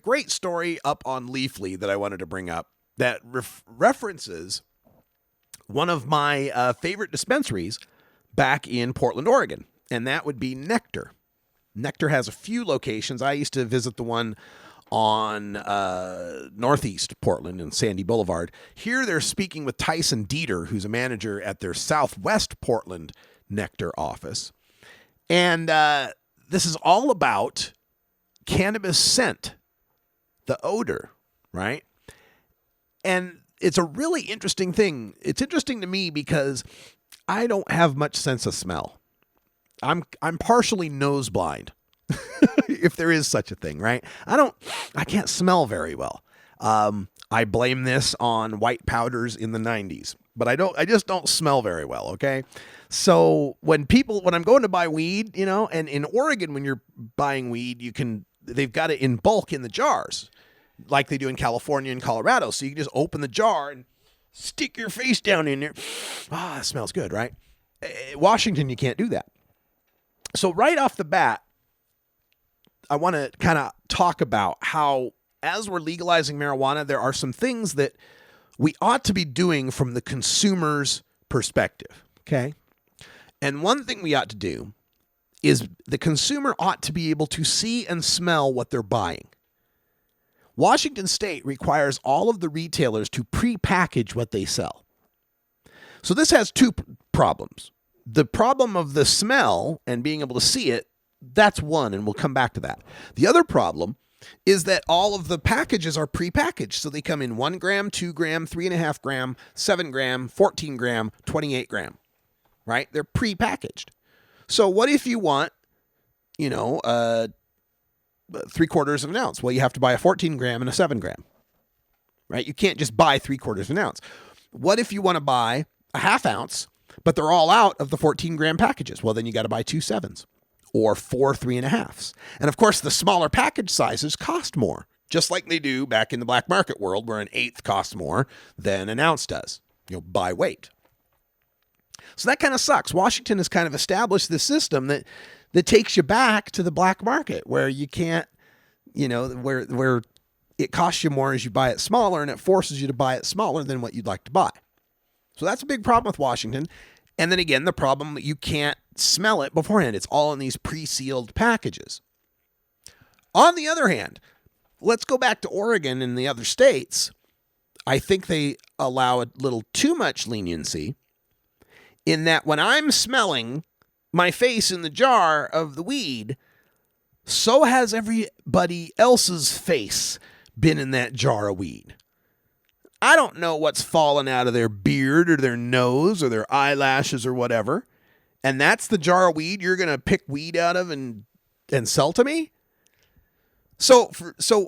great story up on Leafly that I wanted to bring up that references one of my favorite dispensaries back in Portland, Oregon, and that would be Nectar. Nectar has a few locations. I used to visit the one on Northeast Portland and Sandy Boulevard. Here they're speaking with Tyson Dieter, who's a manager at their Southwest Portland Nectar office. And this is all about cannabis scent, the odor, right? And it's a really interesting thing. It's interesting to me because I don't have much sense of smell. I'm partially nose blind, if there is such a thing, right? I can't smell very well. I blame this on white powders in the 90s, but I just don't smell very well, okay? So when I'm going to buy weed, and in Oregon, when you're buying weed, they've got it in bulk in the jars, like they do in California and Colorado. So you can just open the jar and stick your face down in there. It smells good, right? Washington, you can't do that. So right off the bat, I want to kind of talk about how, as we're legalizing marijuana, there are some things that we ought to be doing from the consumer's perspective, okay? And one thing we ought to do is the consumer ought to be able to see and smell what they're buying. Washington State requires all of the retailers to pre-package what they sell. So this has two problems. The problem of the smell and being able to see it, that's one, and we'll come back to that. The other problem is that all of the packages are pre-packaged. So they come in 1 gram, 2 gram, 3.5 gram, 7 gram, 14 gram, 28 gram, right? They're pre-packaged. So what if you want, 3/4 of an ounce? Well, you have to buy a 14 gram and a 7 gram, right? You can't just buy 3/4 of an ounce. What if you want to buy a half ounce, but they're all out of the 14 gram packages? Well, then you got to buy 2 7s or 4 3.5s. And of course, the smaller package sizes cost more, just like they do back in the black market world where an eighth costs more than an ounce does, by weight. So that kind of sucks. Washington has kind of established this system that takes you back to the black market where you can't, where it costs you more as you buy it smaller, and it forces you to buy it smaller than what you'd like to buy. So that's a big problem with Washington. And then again, the problem that you can't smell it beforehand. It's all in these pre-sealed packages. On the other hand, let's go back to Oregon and the other states. I think they allow a little too much leniency in that when I'm smelling my face in the jar of the weed, so has everybody else's face been in that jar of weed. I don't know what's fallen out of their beard or their nose or their eyelashes or whatever. And that's the jar of weed you're going to pick weed out of and sell to me? So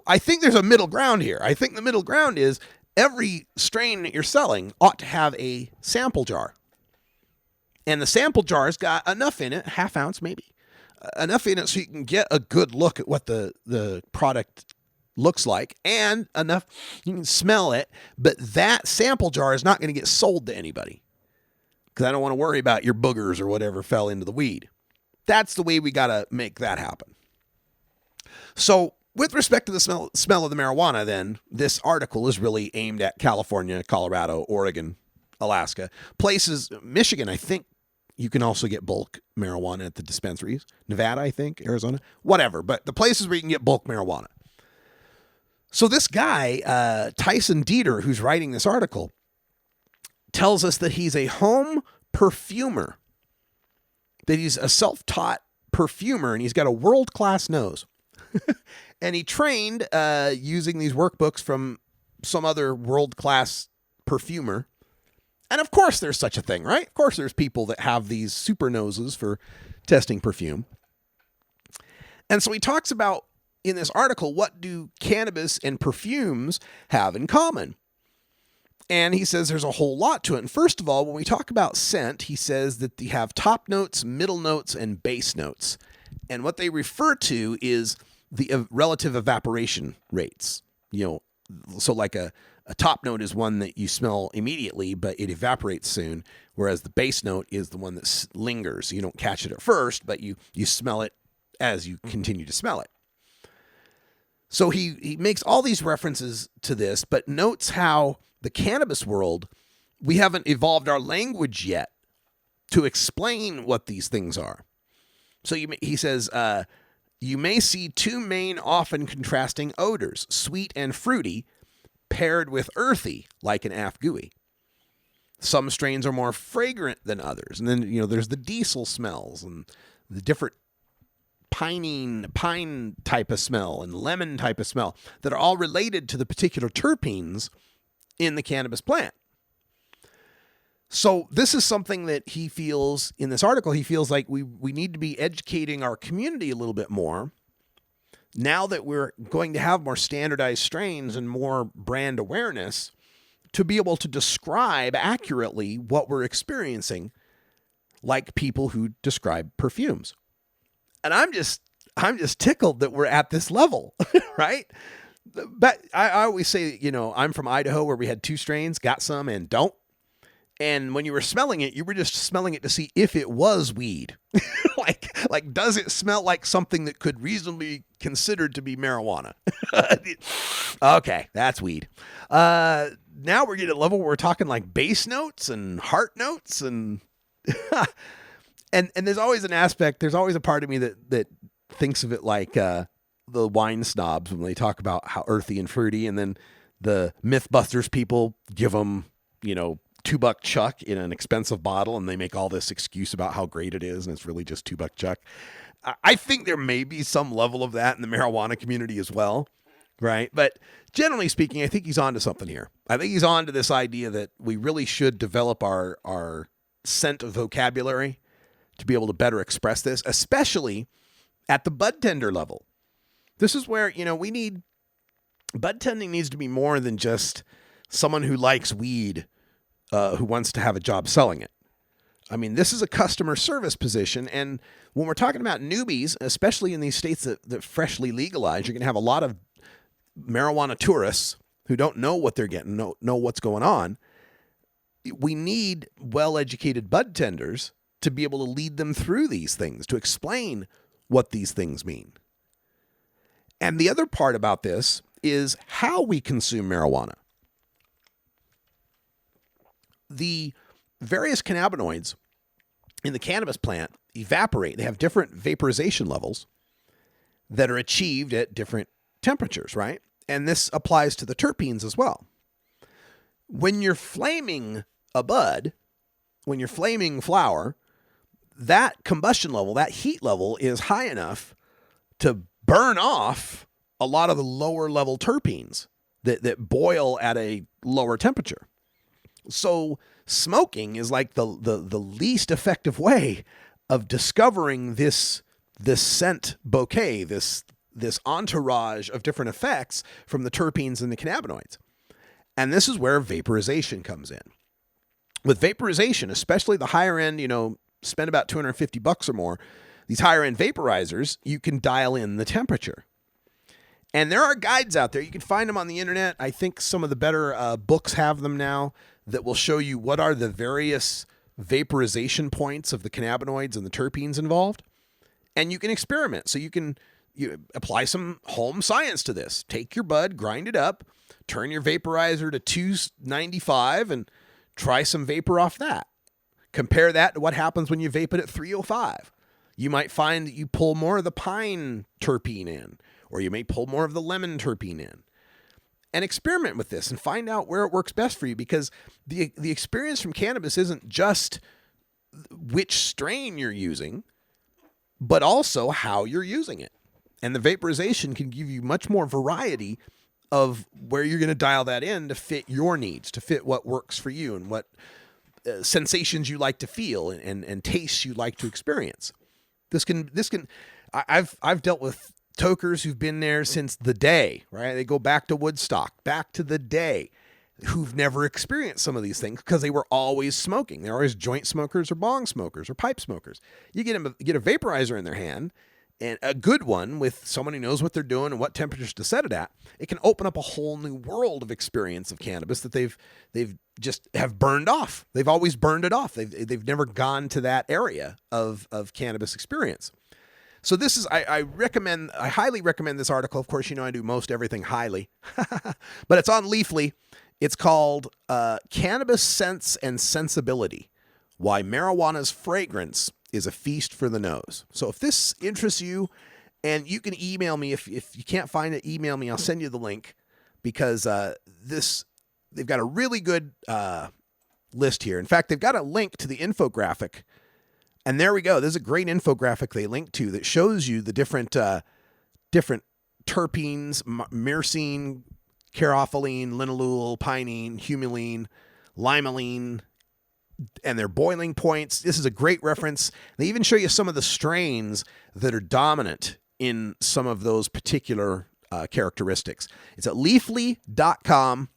I think there's a middle ground here. I think the middle ground is every strain that you're selling ought to have a sample jar. And the sample jar's got enough in it, half ounce maybe, enough in it so you can get a good look at what the product looks like, and enough you can smell it, but that sample jar is not going to get sold to anybody because I don't want to worry about your boogers or whatever fell into the weed. That's the way we got to make that happen. So with respect to the smell of the marijuana, then, this article is really aimed at California, Colorado, Oregon, Alaska, places, Michigan, I think you can also get bulk marijuana at the dispensaries. Nevada, I think, Arizona, whatever, but the places where you can get bulk marijuana. So this guy, Tyson Dieter, who's writing this article, tells us that he's a home perfumer, that he's a self-taught perfumer, and he's got a world-class nose. And he trained using these workbooks from some other world-class perfumer. And of course there's such a thing, right? Of course there's people that have these super noses for testing perfume. And so he talks about, in this article, what do cannabis and perfumes have in common? And he says there's a whole lot to it. And first of all, when we talk about scent, he says that they have top notes, middle notes, and base notes. And what they refer to is the relative evaporation rates. So like a top note is one that you smell immediately, but it evaporates soon, whereas the base note is the one that lingers. You don't catch it at first, but you smell it as you continue to smell it. So he makes all these references to this, but notes how the cannabis world, we haven't evolved our language yet to explain what these things are. So he says, you may see two main often contrasting odors, sweet and fruity, paired with earthy, like an afgooey. Some strains are more fragrant than others. And then, there's the diesel smells and the different pine type of smell and lemon type of smell that are all related to the particular terpenes in the cannabis plant. So this is something that he feels, in this article, he feels like we need to be educating our community a little bit more now that we're going to have more standardized strains and more brand awareness to be able to describe accurately what we're experiencing, like people who describe perfumes. And I'm just tickled that we're at this level, right? But I always say, I'm from Idaho where we had two strains, got some and don't. And when you were smelling it, you were just smelling it to see if it was weed. like, does it smell like something that could reasonably be considered to be marijuana? Okay, that's weed. Now we're getting at a level where we're talking like bass notes and heart notes and and there's always an aspect, there's always a part of me that thinks of it like the wine snobs when they talk about how earthy and fruity, and then the Mythbusters people give them, $2 Chuck in an expensive bottle, and they make all this excuse about how great it is, and it's really just $2 Chuck. I think there may be some level of that in the marijuana community as well, right? But generally speaking, I think he's on to something here. I think he's on to this idea that we really should develop our scent vocabulary to be able to better express this, especially at the bud tender level. This is where, bud tending needs to be more than just someone who likes weed, who wants to have a job selling it. I mean, this is a customer service position. And when we're talking about newbies, especially in these states that freshly legalized, you're going to have a lot of marijuana tourists who don't know what they're getting, know what's going on. We need well-educated bud tenders to be able to lead them through these things, to explain what these things mean. And the other part about this is how we consume marijuana. The various cannabinoids in the cannabis plant evaporate. They have different vaporization levels that are achieved at different temperatures, right? And this applies to the terpenes as well. When you're flaming a bud, when you're flaming flower, that combustion level, that heat level is high enough to burn off a lot of the lower level terpenes that boil at a lower temperature. So smoking is like the least effective way of discovering this scent bouquet, this entourage of different effects from the terpenes and the cannabinoids. And this is where vaporization comes in. With vaporization, especially the higher end, spend about $250 or more, these higher end vaporizers, you can dial in the temperature. And there are guides out there. You can find them on the internet. I think some of the better books have them now that will show you what are the various vaporization points of the cannabinoids and the terpenes involved. And you can experiment. So you apply some home science to this. Take your bud, grind it up, turn your vaporizer to 295 and try some vapor off that. Compare that to what happens when you vape it at 305. You might find that you pull more of the pine terpene in, or you may pull more of the lemon terpene in. And experiment with this and find out where it works best for you, because the experience from cannabis isn't just which strain you're using, but also how you're using it. And the vaporization can give you much more variety of where you're going to dial that in to fit your needs, to fit what works for you and what sensations you like to feel and tastes you like to experience. I've dealt with tokers who've been there since the day, right? They go back to Woodstock, back to the day. who've never experienced some of these things because they were always smoking. They're always joint smokers or bong smokers or pipe smokers. You get a vaporizer in their hand, and a good one with someone who knows what they're doing and what temperatures to set it at, it can open up a whole new world of experience of cannabis that they've just have burned off. They've always burned it off. They've never gone to that area of cannabis experience. So this is, I highly recommend this article. Of course, I do most everything highly, but it's on Leafly. It's called Cannabis Sense and Sensibility, Why Marijuana's Fragrance is a Feast for the Nose. So if this interests you, and you can email me, if you can't find it, email me. I'll send you the link, because they've got a really good list here. In fact, they've got a link to the infographic. And there we go. There's a great infographic they link to that shows you the different terpenes, myrcene, caryophyllene, linalool, pinene, humulene, limonene, and their boiling points. This is a great reference. They even show you some of the strains that are dominant in some of those particular characteristics. It's at leafly.com.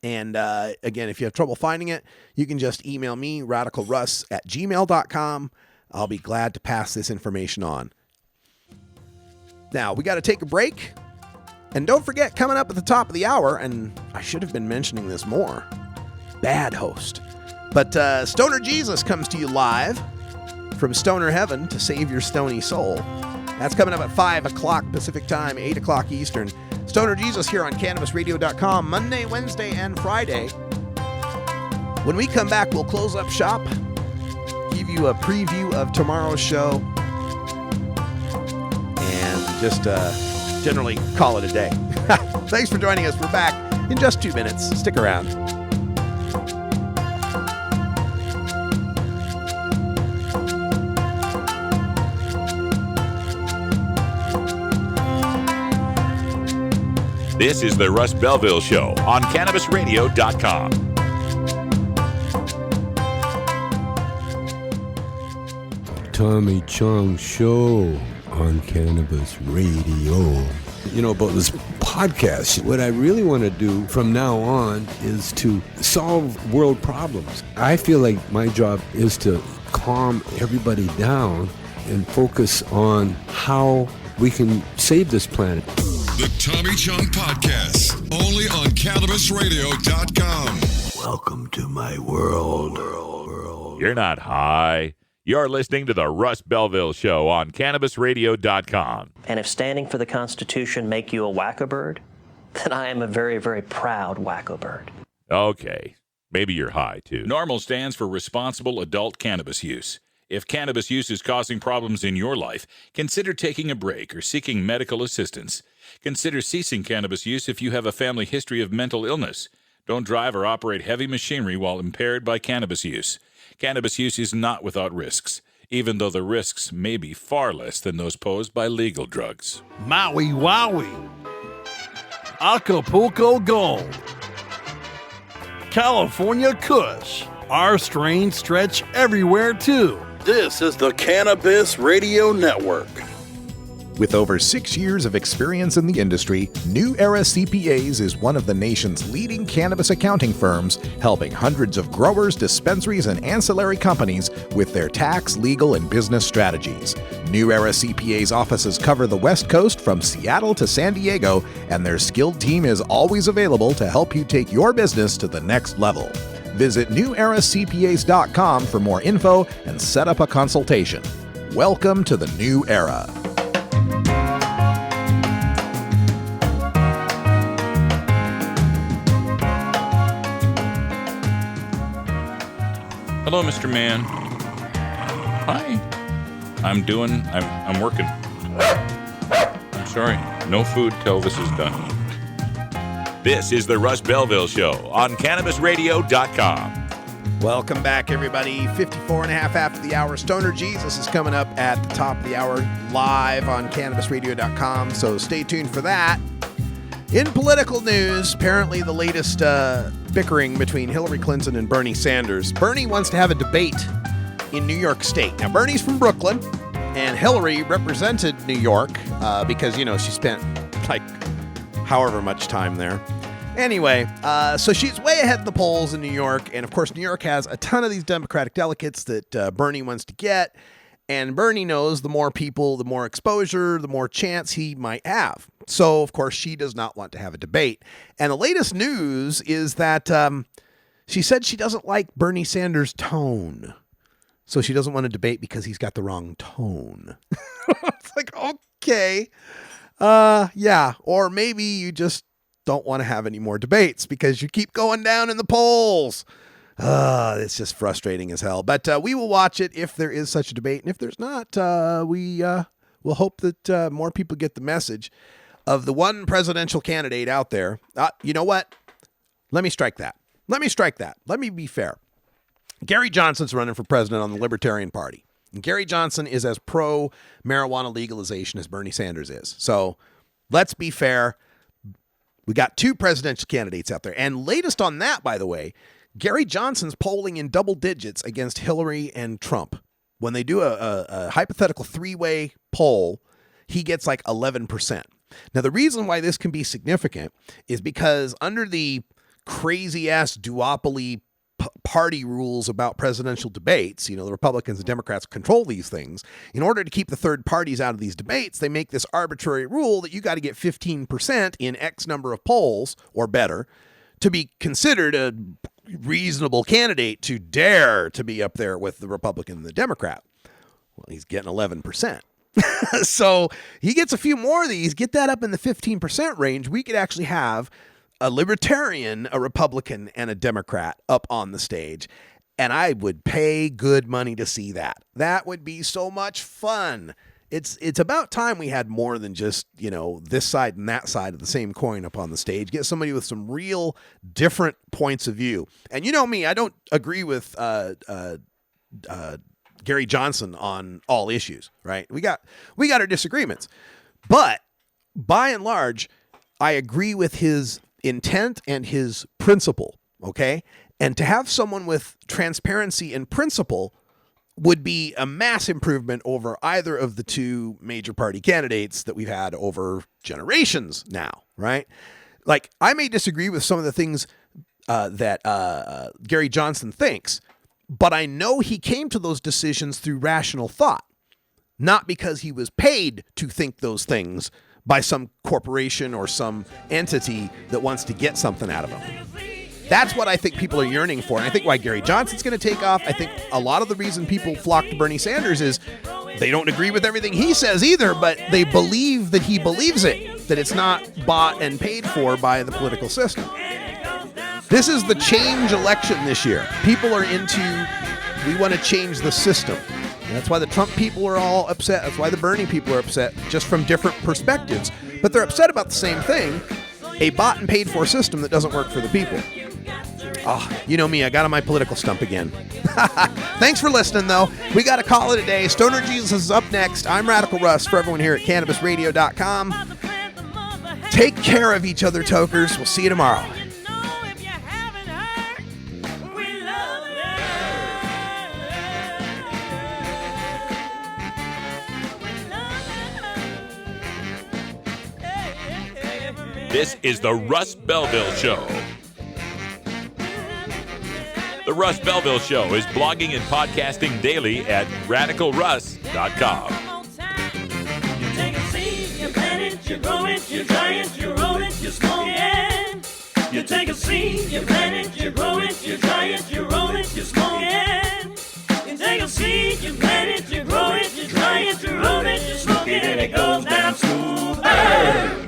And again, if you have trouble finding it, you can just email me, radicalruss@gmail.com. I'll be glad to pass this information on. Now, we got to take a break. And don't forget, coming up at the top of the hour, and I should have been mentioning this more, bad host. But Stoner Jesus comes to you live from Stoner Heaven to save your stony soul. That's coming up at 5 o'clock Pacific Time, 8 o'clock Eastern. Stoner Jesus here on CannabisRadio.com, Monday, Wednesday, and Friday. When we come back, we'll close up shop, give you a preview of tomorrow's show, and just generally call it a day. Thanks for joining us. We're back in just 2 minutes. Stick around. This is the Russ Belville Show on CannabisRadio.com. Tommy Chong Show on Cannabis Radio. About this podcast, what I really want to do from now on is to solve world problems. I feel like my job is to calm everybody down and focus on how we can save this planet. The Tommy Chong Podcast, only on CannabisRadio.com. Welcome to my world. You're not high. You're listening to the Russ Belville Show on CannabisRadio.com. And if standing for the Constitution make you a wacko bird, then I am a very, very proud wacko bird. Okay, maybe you're high, too. NORMAL stands for Responsible Adult Cannabis Use. If cannabis use is causing problems in your life, consider taking a break or seeking medical assistance. Consider ceasing cannabis use if you have a family history of mental illness. Don't drive or operate heavy machinery while impaired by cannabis use. Cannabis use is not without risks, even though the risks may be far less than those posed by legal drugs. Maui Wowie. Acapulco Gold. California Kush. Our strains stretch everywhere, too. This is the Cannabis Radio Network. With over 6 years of experience in the industry, New Era CPAs is one of the nation's leading cannabis accounting firms, helping hundreds of growers, dispensaries, and ancillary companies with their tax, legal, and business strategies. New Era CPAs offices cover the West Coast from Seattle to San Diego, and their skilled team is always available to help you take your business to the next level. Visit neweracpas.com for more info and set up a consultation. Welcome to the new era. Hello, Mr. Man. Hi. I'm working. I'm sorry. No food till this is done. This is the Russ Belville Show on CannabisRadio.com. Welcome back, everybody. 54 and a half after the hour. Stoner Jesus is coming up at the top of the hour live on CannabisRadio.com, so stay tuned for that. In political news, apparently the latest bickering between Hillary Clinton and Bernie Sanders. Bernie wants to have a debate in New York State. Now, Bernie's from Brooklyn, and Hillary represented New York because, she spent like however much time there. Anyway, so she's way ahead in the polls in New York. And of course, New York has a ton of these Democratic delegates that Bernie wants to get. And Bernie knows the more people, the more exposure, the more chance he might have. So, of course, she does not want to have a debate. And the latest news is that she said she doesn't like Bernie Sanders' tone. So she doesn't want to debate because he's got the wrong tone. It's like, okay. Yeah. Or maybe you just don't want to have any more debates because you keep going down in the polls. It's just frustrating as hell. But we will watch it if there is such a debate. And if there's not, we will hope that more people get the message of the one presidential candidate out there. You know what? Let me strike that. Let me be fair. Gary Johnson's running for president on the Libertarian Party. And Gary Johnson is as pro-marijuana legalization as Bernie Sanders is. So let's be fair. We got two presidential candidates out there. And latest on that, by the way, Gary Johnson's polling in double digits against Hillary and Trump. When they do a hypothetical three-way poll, he gets like 11%. Now, the reason why this can be significant is because under the crazy-ass duopoly party rules about presidential debates, the Republicans and Democrats control these things. In order to keep the third parties out of these debates, they make this arbitrary rule that you got to get 15% in X number of polls or better to be considered a reasonable candidate to dare to be up there with the Republican and the Democrat. Well, he's getting 11%. So he gets a few more of these, get that up in the 15% range. We could actually have a Libertarian, a Republican, and a Democrat up on the stage. And I would pay good money to see that. That would be so much fun. It's about time we had more than just, this side and that side of the same coin up on the stage. Get somebody with some real different points of view. And you know me, I don't agree with Gary Johnson on all issues, right? We got our disagreements. But by and large, I agree with his intent and his principle, okay? And to have someone with transparency and principle would be a mass improvement over either of the two major party candidates that we've had over generations now, right? Like, I may disagree with some of the things that Gary Johnson thinks, but I know he came to those decisions through rational thought, not because he was paid to think those things by some corporation or some entity that wants to get something out of him. That's what I think people are yearning for. And I think why Gary Johnson's going to take off. I think a lot of the reason people flock to Bernie Sanders is they don't agree with everything he says either, but they believe that he believes it, that it's not bought and paid for by the political system. This is the change election this year. People are into, we want to change the system. And that's why the Trump people are all upset. That's why the Bernie people are upset, just from different perspectives. But they're upset about the same thing, a bought and paid for system that doesn't work for the people. You know me, I got on my political stump again. Thanks for listening, though. We got to call it a day. Stoner Jesus is up next. I'm Radical Russ for everyone here at CannabisRadio.com. Take care of each other, tokers. We'll see you tomorrow. This is the Russ Belville Show. The Russ Belville Show is blogging and podcasting daily at RadicalRuss.com. You take a seed, you plant it, you grow it, you dry it, you roll it, you smoke it. You take a seed, you plant it, you grow it, you dry it, you roll it, you smoke it. You take a seed, you plant it, you grow it, you dry it, you roll it, you smoke it, and it goes down smooth.